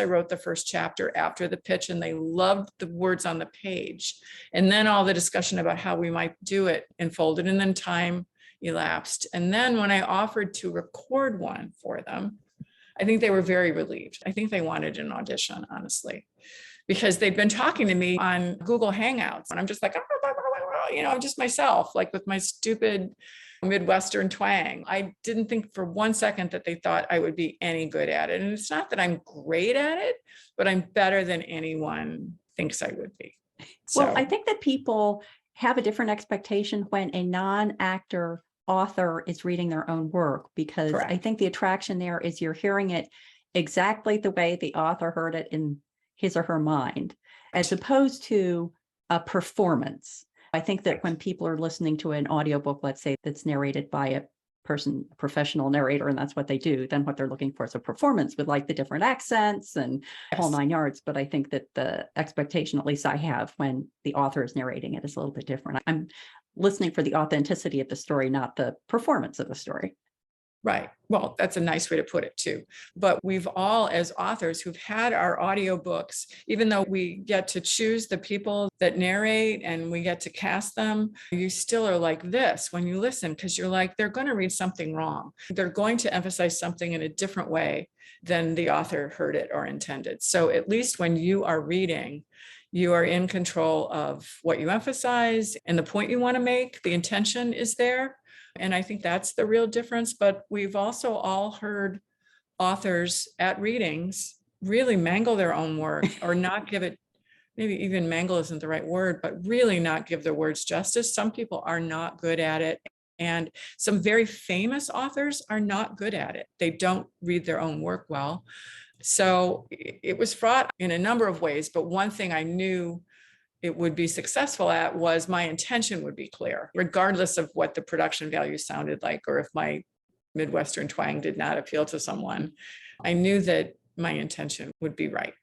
I wrote the first chapter after the pitch and they loved the words on the page. And then all the discussion about how we might do it unfolded, and then time elapsed. And then when I offered to record one for them, I think they were very relieved. I think they wanted an audition, honestly, because they'd been talking to me on Google Hangouts. And I'm just like, I'm just myself, like with my stupid Midwestern twang. I didn't think for one second that they thought I would be any good at it. And it's not that I'm great at it, but I'm better than anyone thinks I would be. Well, I think that people have a different expectation when a non-actor author is reading their own work, because Correct. I think the attraction there is you're hearing it exactly the way the author heard it in his or her mind, as opposed to a performance. I think that when people are listening to an audiobook, let's say that's narrated by a professional narrator, and that's what they do, then what they're looking for is a performance with like the different accents and the whole 9 yards. But I think that the expectation, at least I have, when the author is narrating it, is a little bit different. I'm listening for the authenticity of the story, not the performance of the story. Right. Well, that's a nice way to put it too. But we've all, as authors who've had our audiobooks, even though we get to choose the people that narrate and we get to cast them, you still are like this when you listen, because you're like, they're going to read something wrong. They're going to emphasize something in a different way than the author heard it or intended. So at least when you are reading, you are in control of what you emphasize and the point you want to make. The intention is there. And I think that's the real difference. But we've also all heard authors at readings really mangle their own work, or not give it, maybe even mangle isn't the right word, but really not give their words justice. Some people are not good at it. And some very famous authors are not good at it. They don't read their own work well. So it was fraught in a number of ways. But one thing I knew it would be successful at was my intention would be clear, regardless of what the production value sounded like, or if my Midwestern twang did not appeal to someone. I knew that my intention would be right.